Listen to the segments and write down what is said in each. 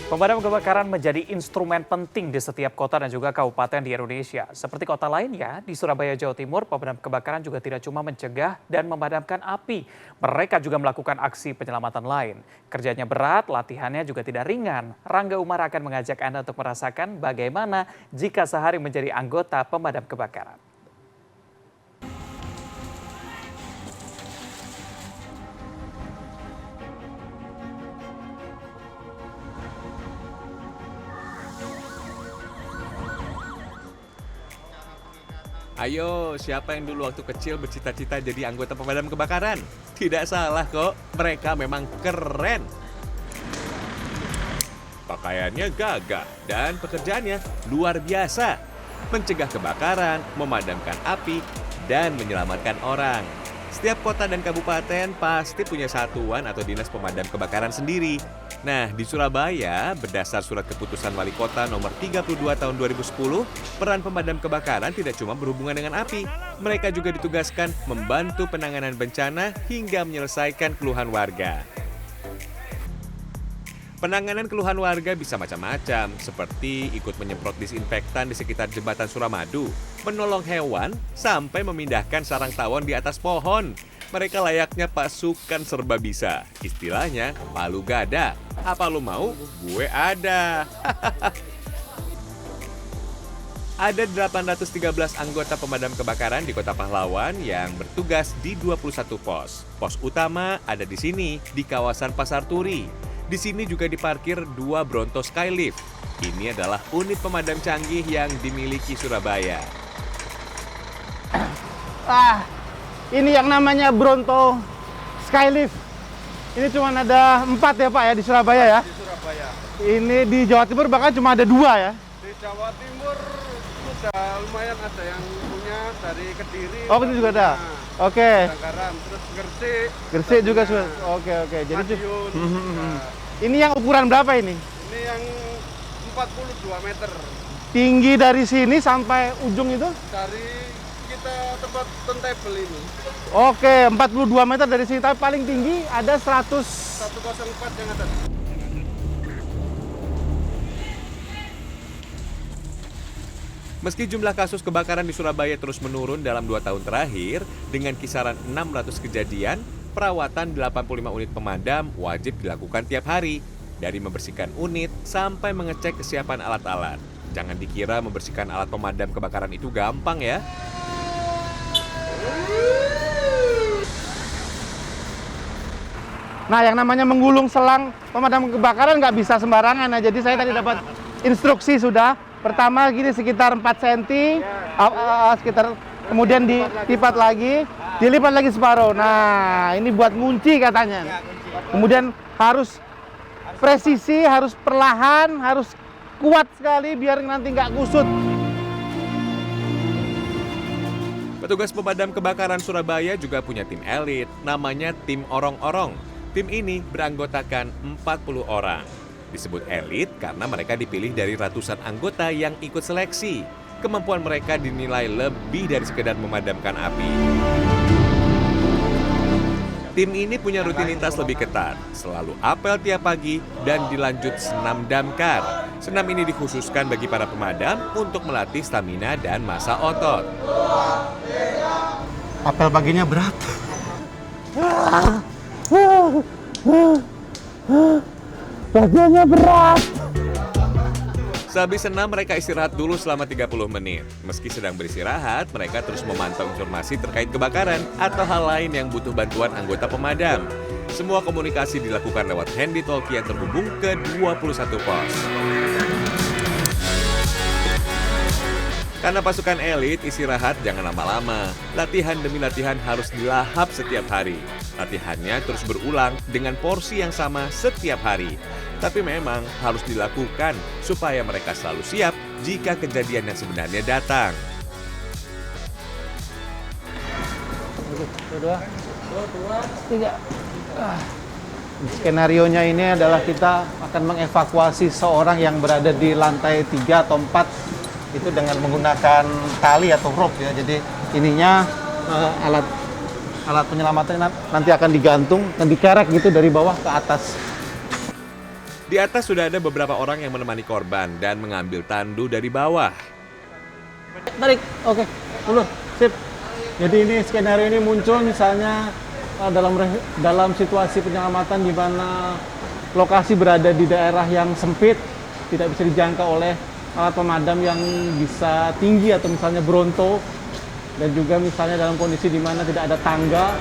Pemadam kebakaran menjadi instrumen penting di setiap kota dan juga kabupaten di Indonesia. Seperti kota lainnya, di Surabaya, Jawa Timur, pemadam kebakaran juga tidak cuma mencegah dan memadamkan api. Mereka juga melakukan aksi penyelamatan lain. Kerjanya berat, latihannya juga tidak ringan. Rangga Umar akan mengajak Anda untuk merasakan bagaimana jika sehari menjadi anggota pemadam kebakaran. Ayo, siapa yang dulu waktu kecil bercita-cita jadi anggota pemadam kebakaran? Tidak salah kok, mereka memang keren. Pakaiannya gagah dan pekerjaannya luar biasa. Mencegah kebakaran, memadamkan api, dan menyelamatkan orang. Setiap kota dan kabupaten pasti punya satuan atau dinas pemadam kebakaran sendiri. Nah, di Surabaya, berdasar surat keputusan Wali Kota nomor 32 tahun 2010, peran pemadam kebakaran tidak cuma berhubungan dengan api. Mereka juga ditugaskan membantu penanganan bencana hingga menyelesaikan keluhan warga. Penanganan keluhan warga bisa macam-macam, seperti ikut menyemprot disinfektan di sekitar jembatan Suramadu, menolong hewan, sampai memindahkan sarang tawon di atas pohon. Mereka layaknya pasukan serba bisa. Istilahnya, palu gada. Apa lu mau? Gue ada. Ada 813 anggota pemadam kebakaran di Kota Pahlawan yang bertugas di 21 pos. Pos utama ada di sini, di kawasan Pasar Turi. Di sini juga diparkir 2 Bronto Skylift. Ini adalah unit pemadam canggih yang dimiliki Surabaya. Ini yang namanya Bronto Skylift. Ini cuma ada 4 ya Pak ya di Surabaya ya? Di Surabaya. Ini di Jawa Timur bahkan cuma ada 2 ya? Di Jawa Timur sudah lumayan ada yang punya dari Kediri. Oh, itu juga ada? Oke. Garam, terus Gresik. Gresik juga punya. sudah. Oke. Jadi Madiun. Nah, ini yang ukuran berapa ini? ini yang 42 meter. Tinggi dari sini sampai ujung itu? Dari kita tempat turntable ini. Oke, 42 meter dari sini. Tapi paling tinggi ada 100. 104 yang atas. Meski jumlah kasus kebakaran di Surabaya terus menurun dalam 2 tahun terakhir, dengan kisaran 600 kejadian, perawatan 85 unit pemadam wajib dilakukan tiap hari. Dari membersihkan unit sampai mengecek kesiapan alat-alat. Jangan dikira membersihkan alat pemadam kebakaran itu gampang ya. Nah, yang namanya menggulung selang pemadam kebakaran nggak bisa sembarangan. Nah, jadi saya tadi dapat instruksi sudah. Pertama gini sekitar 4 cm, sekitar kemudian dilipat lagi, separuh. Nah, ini buat ngunci katanya. Kemudian harus presisi, harus perlahan, harus kuat sekali biar nanti nggak kusut. Petugas pemadam kebakaran Surabaya juga punya tim elit, namanya tim orong-orong. Tim ini beranggotakan 40 orang. Disebut elit karena mereka dipilih dari ratusan anggota yang ikut seleksi. Kemampuan mereka dinilai lebih dari sekedar memadamkan api. Tim ini punya rutinitas lebih ketat, selalu apel tiap pagi dan dilanjut senam damkar. Senam ini dikhususkan bagi para pemadam untuk melatih stamina dan massa otot. Apel paginya berat. Bagiannya berat. Sehabis senam, mereka istirahat dulu selama 30 menit. Meski sedang beristirahat, mereka terus memantau informasi terkait kebakaran atau hal lain yang butuh bantuan anggota pemadam. Semua komunikasi dilakukan lewat handy-talkie yang terhubung ke 21 pos. Karena pasukan elit, istirahat jangan lama-lama. Latihan demi latihan harus dilahap setiap hari. Latihannya terus berulang dengan porsi yang sama setiap hari. Tapi memang harus dilakukan supaya mereka selalu siap jika kejadian yang sebenarnya datang. Dua, tiga. Skenarionya ini adalah kita akan mengevakuasi seorang yang berada di lantai 3 atau 4 itu dengan menggunakan tali atau rope ya. Jadi ininya alat penyelamatnya nanti akan digantung dan dikerek gitu dari bawah ke atas. Di atas sudah ada beberapa orang yang menemani korban dan mengambil tandu dari bawah. Tarik, oke, ulur, sip. Jadi ini skenario ini muncul misalnya dalam situasi penyelamatan di mana lokasi berada di daerah yang sempit, tidak bisa dijangkau oleh alat pemadam yang bisa tinggi atau misalnya Bronto, dan juga misalnya dalam kondisi di mana tidak ada tangga.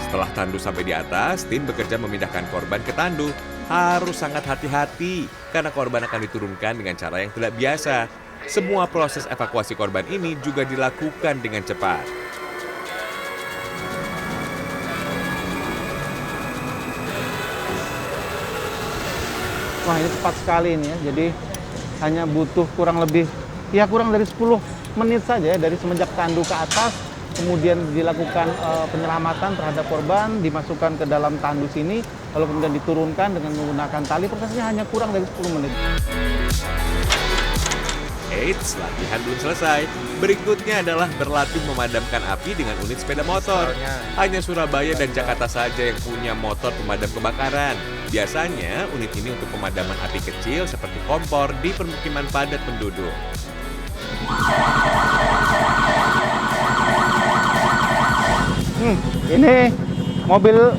Setelah tandu sampai di atas, tim bekerja memindahkan korban ke tandu. Harus sangat hati-hati karena korban akan diturunkan dengan cara yang tidak biasa. Semua proses evakuasi korban ini juga dilakukan dengan cepat. Wah, ini cepat sekali ini ya. Jadi hanya butuh kurang dari 10 menit saja ya, dari semenjak tandu ke atas, kemudian dilakukan penyelamatan terhadap korban, dimasukkan ke dalam tandu sini, lalu kemudian diturunkan dengan menggunakan tali. Prosesnya hanya kurang dari 10 menit. Eits, latihan belum selesai. Berikutnya adalah berlatih memadamkan api dengan unit sepeda motor. Hanya Surabaya dan Jakarta saja yang punya motor pemadam kebakaran. Biasanya unit ini untuk pemadaman api kecil seperti kompor di permukiman padat penduduk. Ini mobil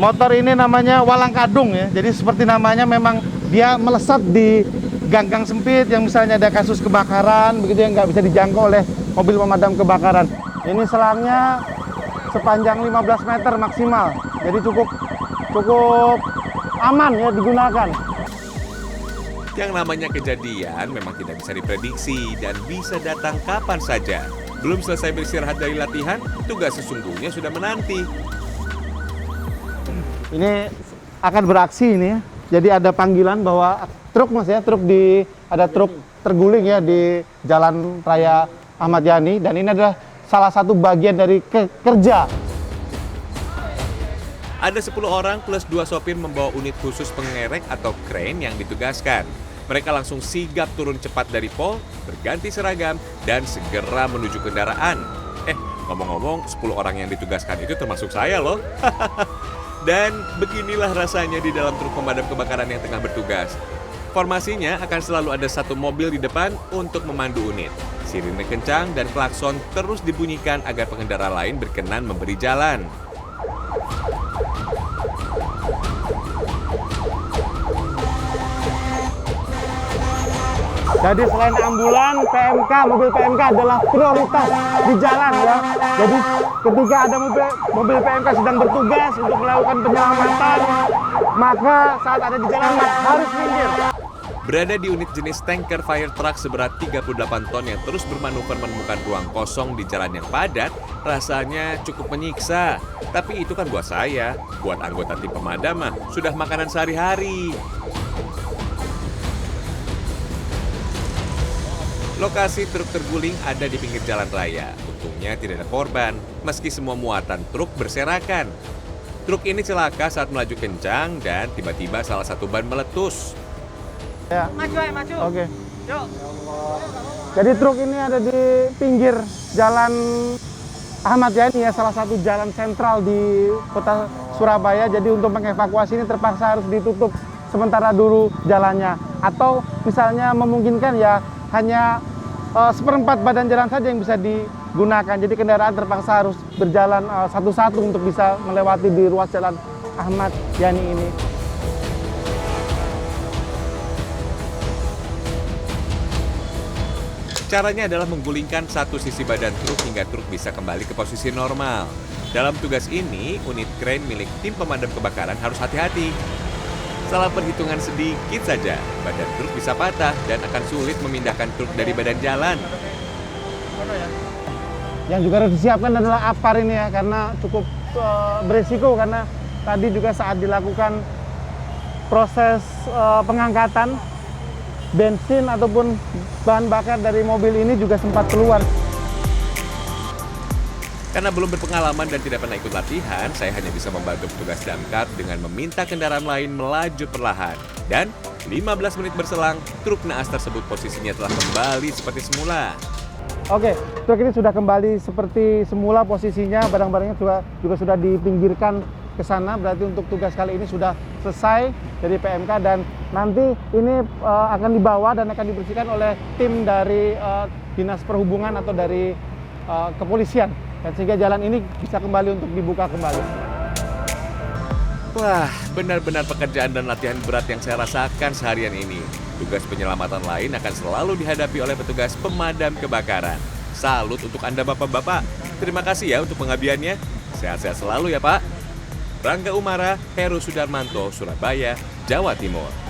motor ini namanya walang kadung ya. Jadi seperti namanya memang dia melesat di gang-gang sempit yang misalnya ada kasus kebakaran begitu yang nggak bisa dijangkau oleh mobil pemadam kebakaran. Ini selangnya sepanjang 15 meter maksimal. Jadi cukup aman ya digunakan. Yang namanya kejadian memang tidak bisa diprediksi dan bisa datang kapan saja. Belum selesai beristirahat dari latihan, tugas sesungguhnya sudah menanti. Ini akan beraksi ini ya. Jadi ada panggilan bahwa truk ada truk terguling ya di Jalan Raya Ahmad Yani, dan ini adalah salah satu bagian dari kerja. Ada 10 orang plus 2 sopir membawa unit khusus pengerek atau crane yang ditugaskan. Mereka langsung sigap turun cepat dari pol, berganti seragam, dan segera menuju kendaraan. Ngomong-ngomong, 10 orang yang ditugaskan itu termasuk saya loh. Dan beginilah rasanya di dalam truk pemadam kebakaran yang tengah bertugas. Formasinya akan selalu ada satu mobil di depan untuk memandu unit. Sirine kencang dan klakson terus dibunyikan agar pengendara lain berkenan memberi jalan. Jadi selain ambulan, mobil PMK adalah prioritas di jalan ya. Jadi ketika ada mobil PMK sedang bertugas untuk melakukan penyelamatan, maka saat ada di jalan harus minggir. Berada di unit jenis tanker fire truck seberat 38 ton yang terus bermanuver menemukan ruang kosong di jalan yang padat, rasanya cukup menyiksa. Tapi itu kan buat saya, buat anggota tim pemadam mah sudah makanan sehari-hari. Lokasi truk terguling ada di pinggir jalan raya. Untungnya tidak ada korban, meski semua muatan truk berserakan. Truk ini celaka saat melaju kencang dan tiba-tiba salah satu ban meletus. Ya. Maju. Oke. Yuk. Jadi truk ini ada di pinggir jalan Ahmad Yani ya, salah satu jalan sentral di kota Surabaya. Jadi untuk mengevakuasi ini terpaksa harus ditutup sementara dulu jalannya. Atau misalnya memungkinkan ya hanya seperempat badan jalan saja yang bisa digunakan. Jadi kendaraan terpaksa harus berjalan satu-satu untuk bisa melewati di ruas jalan Ahmad Yani ini. Caranya adalah menggulingkan satu sisi badan truk hingga truk bisa kembali ke posisi normal. Dalam tugas ini, unit crane milik tim pemadam kebakaran harus hati-hati. Salah perhitungan sedikit saja, badan truk bisa patah dan akan sulit memindahkan truk dari badan jalan. Yang juga harus disiapkan adalah APAR ini ya, karena cukup berisiko, karena tadi juga saat dilakukan proses pengangkatan, bensin ataupun bahan bakar dari mobil ini juga sempat keluar. Karena belum berpengalaman dan tidak pernah ikut latihan, saya hanya bisa membantu petugas damkar dengan meminta kendaraan lain melaju perlahan. Dan 15 menit berselang, truk naas tersebut posisinya telah kembali seperti semula. Oke, truk ini sudah kembali seperti semula posisinya, barang-barangnya juga sudah dipinggirkan ke sana, berarti untuk tugas kali ini sudah selesai dari PMK dan nanti ini akan dibawa dan akan dibersihkan oleh tim dari Dinas Perhubungan atau dari kepolisian, dan sehingga jalan ini bisa kembali untuk dibuka kembali. Wah, benar-benar pekerjaan dan latihan berat yang saya rasakan seharian ini. Tugas penyelamatan lain akan selalu dihadapi oleh petugas pemadam kebakaran. Salut untuk Anda Bapak-Bapak. Terima kasih ya untuk pengabdiannya. Sehat-sehat selalu ya Pak. Rangga Umara, Heru Sudarmanto, Surabaya, Jawa Timur.